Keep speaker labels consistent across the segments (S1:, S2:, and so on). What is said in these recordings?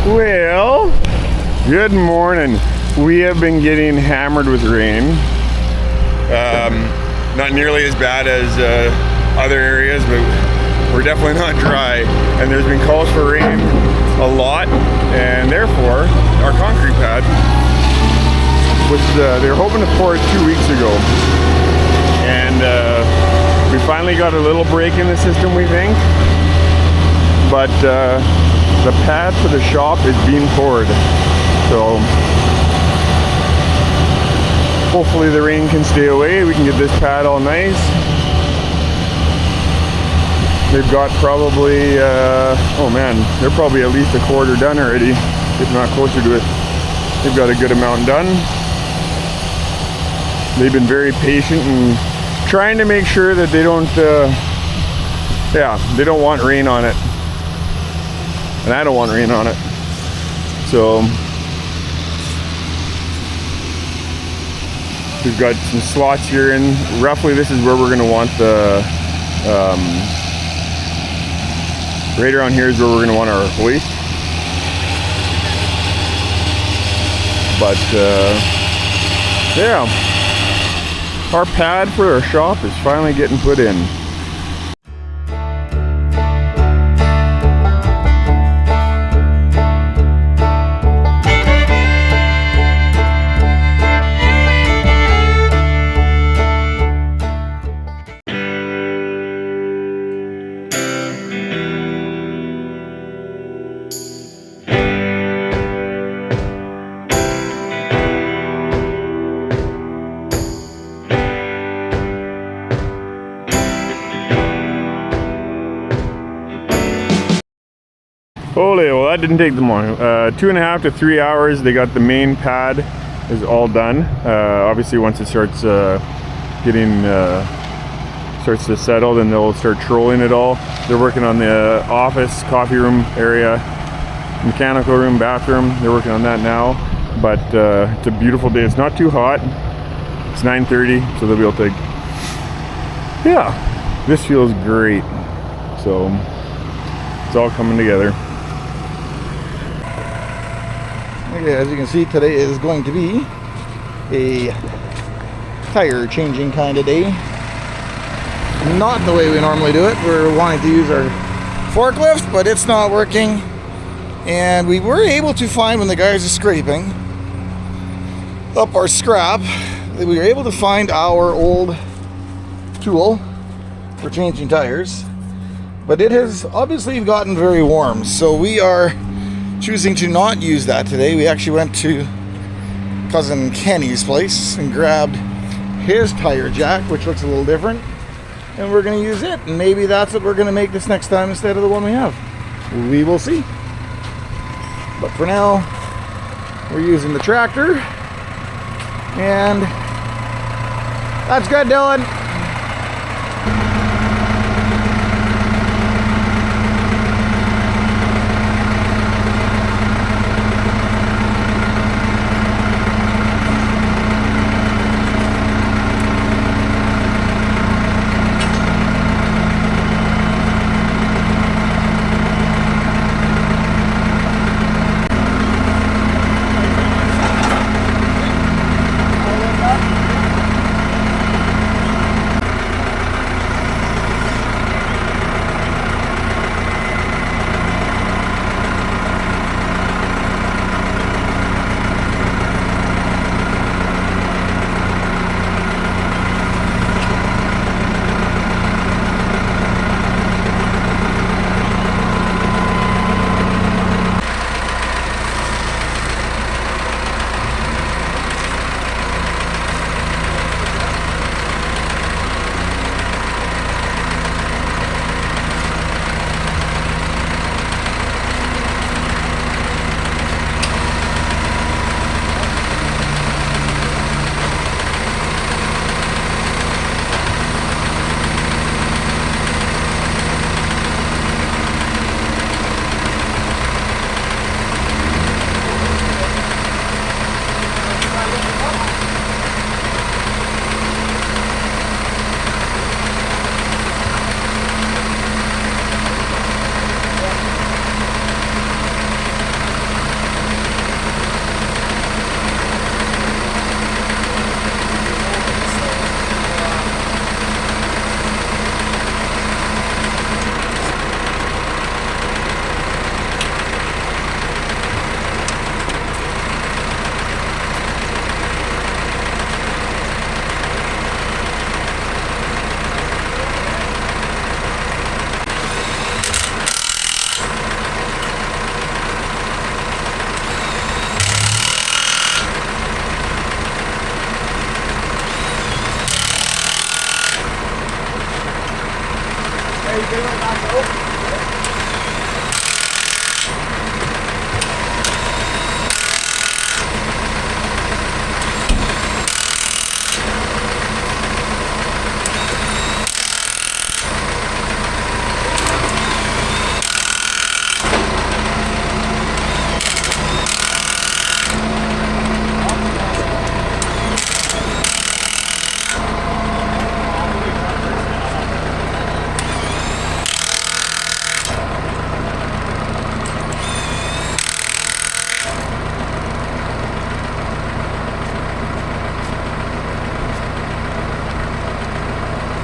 S1: Well, good morning. We have been getting hammered with rain. Not nearly as bad as other areas, but we're definitely not dry. And there's been calls for rain a lot, and therefore our concrete pad was they were hoping to pour it 2 weeks ago, and we finally got a little break in the system, we think. But the pad for the shop is being poured, so hopefully the rain can stay away. We can get this pad all nice. They've got probably oh man, they're probably at least a quarter done already, if not closer to it. They've got a good amount done. They've been very patient and trying to make sure that they don't they don't want rain on it. And I don't want rain on it. So we've got some slots here, and roughly this is where we're gonna want the right around here is where we're gonna want our hoist. But yeah, our pad for our shop is finally getting put in. Holy, well that didn't take them long. 2.5 to 3 hours. They got the main pad is all done. Obviously once it starts starts to settle, then they'll start trolling it all. They're working on the office, coffee room area, mechanical room, bathroom. They're working on that now. But it's a beautiful day. It's not too hot. It's 9:30, so they'll be able to, yeah, this feels great. So it's all coming together.
S2: Okay, as you can see, today is going to be a tire changing kind of day. Not the way we normally do it. We're wanting to use our forklift, but it's not working. And we were able to find, when the guys are scraping up our scrap, that we were able to find our old tool for changing tires. But it has obviously gotten very warm, so we are choosing to not use that today. We actually went to cousin Kenny's place and grabbed his tire jack, which looks a little different, and we're going to use it, and maybe that's what we're going to make this next time instead of the one we have. We will see. But for now, we're using the tractor, and that's good, Dylan.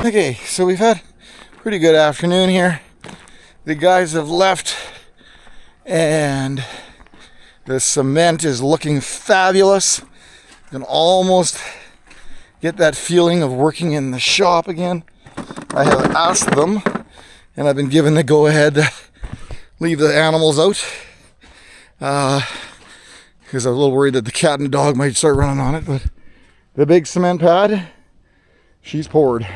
S2: Okay, so we've had a pretty good afternoon here. The guys have left and the cement is looking fabulous. You can almost get that feeling of working in the shop again. I have asked them and I've been given the go-ahead to leave the animals out because I was a little worried that the cat and the dog might start running on it, but the big cement pad, she's poured.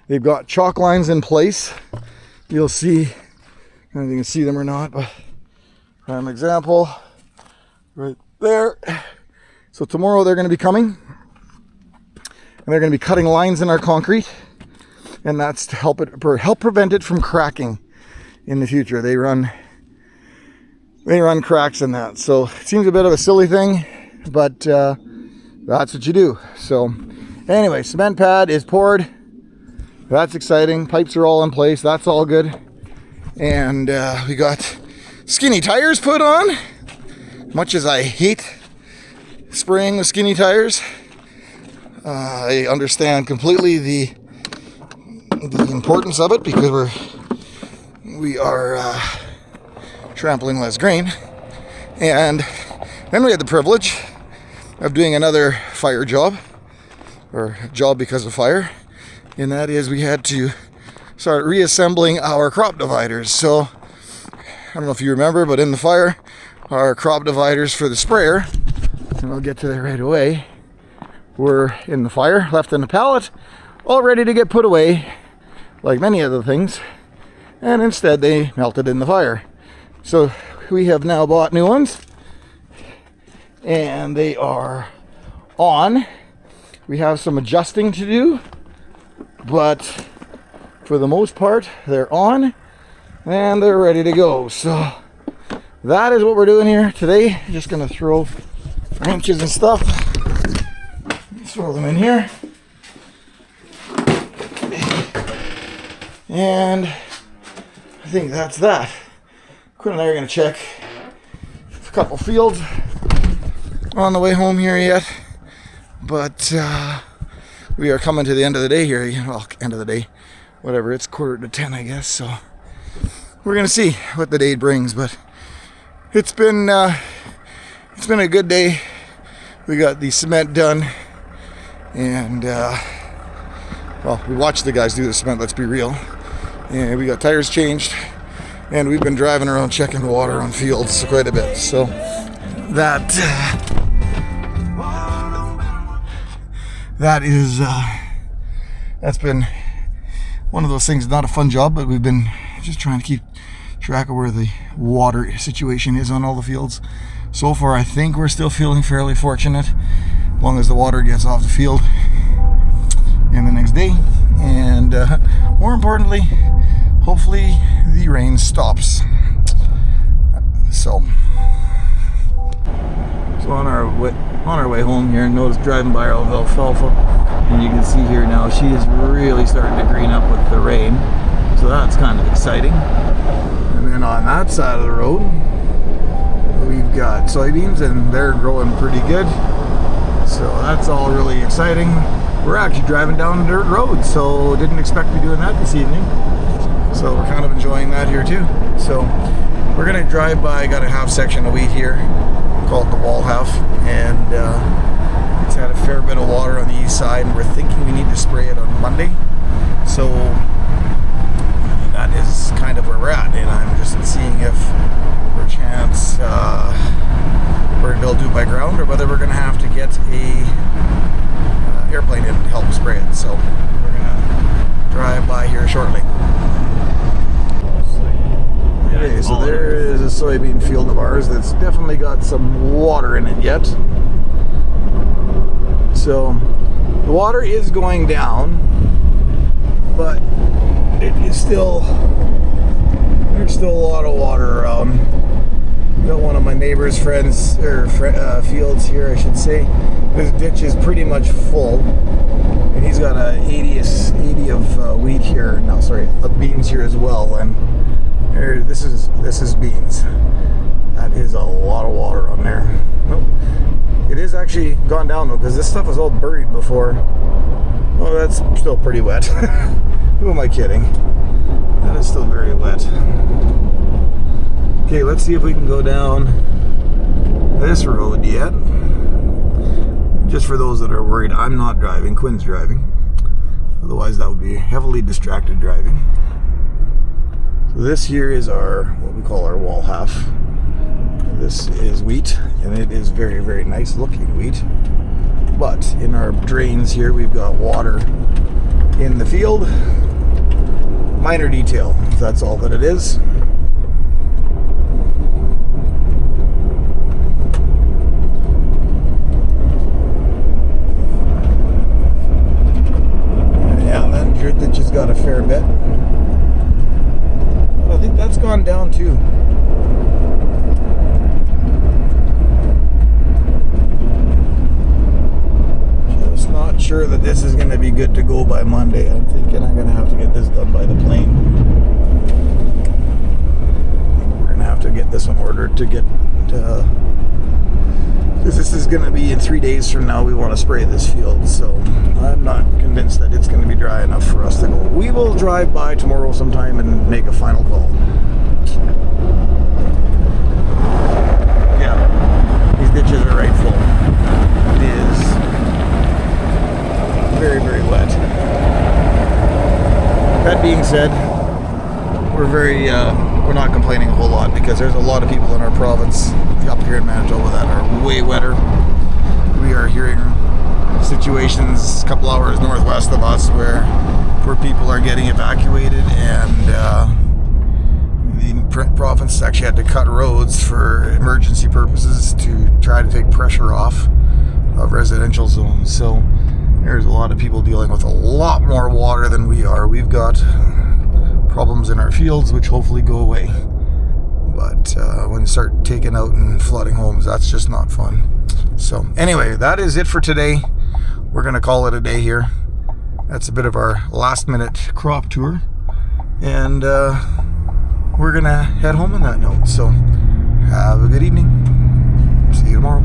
S2: They've got chalk lines in place. You'll see, I don't know if you can see them or not, but prime example right there. So tomorrow they're going to be coming and they're going to be cutting lines in our concrete, and that's to help prevent it from cracking in the future. They run cracks in that. So it seems a bit of a silly thing, but that's what you do. So anyway, cement pad is poured. That's exciting. Pipes are all in place. That's all good. And we got skinny tires put on. Much as I hate spraying with skinny tires, I understand completely the importance of it because we are trampling less grain. And then we had the privilege of doing another fire job, or job because of fire. And that is we had to start reassembling our crop dividers. So I don't know if you remember, but in the fire, our crop dividers for the sprayer, and I'll get to that right away, were in the fire, left in the pallet, all ready to get put away, like many other things, and instead they melted in the fire. So we have now bought new ones, and they are on. We have some adjusting to do, but for the most part they're on and they're ready to go. So that is what we're doing here today. Just gonna throw wrenches and stuff, throw them in here, and I think that's that. Quinn and I are gonna check a couple fields on the way home here yet, but we are coming to the end of the day here. Well, end of the day, whatever, it's 9:45, I guess. So we're gonna see what the day brings, but it's been a good day. We got the cement done, and well, we watched the guys do the cement, let's be real, and we got tires changed, and we've been driving around checking water on fields quite a bit. So that's been one of those things. Not a fun job, but we've been just trying to keep track of where the water situation is on all the fields. So far, I think we're still feeling fairly fortunate, as long as the water gets off the field in the next day, and more importantly, hopefully the rain stops. So on our way home here, notice driving by our alfalfa, and you can see here now she is really starting to green up with the rain, so that's kind of exciting. And then on that side of the road we've got soybeans, and they're growing pretty good, so that's all really exciting. We're actually driving down a dirt road, so didn't expect to be doing that this evening, so we're kind of enjoying that here too. So we're gonna drive by, got a half section of wheat here, called the wall half, and it's had a fair bit of water on the east side, and we're thinking we need to spray it on Monday. So that is kind of where we're at, and I'm just seeing if perchance they'll do by ground, or whether we're going to have to get a airplane in to help spray it. So we're going to drive by here shortly. Okay, so there is a soybean field of ours that's definitely got some water in it yet. So the water is going down, but it is still, there's still a lot of water around. Got one of my neighbor's friends, or fields here, I should say. This ditch is pretty much full, and he's got a 80 of wheat here. No, sorry, of beans here as well. And there, this is beans. That is a lot of water on there. Nope. It is actually gone down though, because this stuff was all buried before. Oh, that's still pretty wet. Who am I kidding? That is still very wet. Okay, let's see if we can go down this road yet. Just for those that are worried, I'm not driving, Quinn's driving. Otherwise that would be heavily distracted driving. So this here is our, what we call our wall half. This is wheat, and it is very, very nice looking wheat. But in our drains here, we've got water in the field. Minor detail, that's all that it is. Ditch has got a fair bit, but I think that's gone down too. Just not sure that this is going to be good to go by Monday. I'm thinking I'm going to have to get this done by the plane. We're going to have to get this one ordered to get because this is going to be in 3 days from now. We want to spray this field, so I'm not convinced that it's going to be dry enough for us to go. We will drive by tomorrow sometime and make a final call. Yeah, these ditches are right full. It is very, very wet. That being said, we're not complaining a whole lot, because there's a lot of people in our province up here in Manitoba that are way wetter. We are hearing situations a couple hours northwest of us where people are getting evacuated, and the province actually had to cut roads for emergency purposes to try to take pressure off of residential zones. So there's a lot of people dealing with a lot more water than we are. We've got problems in our fields which hopefully go away, but when you start taking out and flooding homes, that's just not fun. So anyway, that is it for today. We're gonna call it a day here. That's a bit of our last minute crop tour, and we're gonna head home on that note. So have a good evening. See you tomorrow.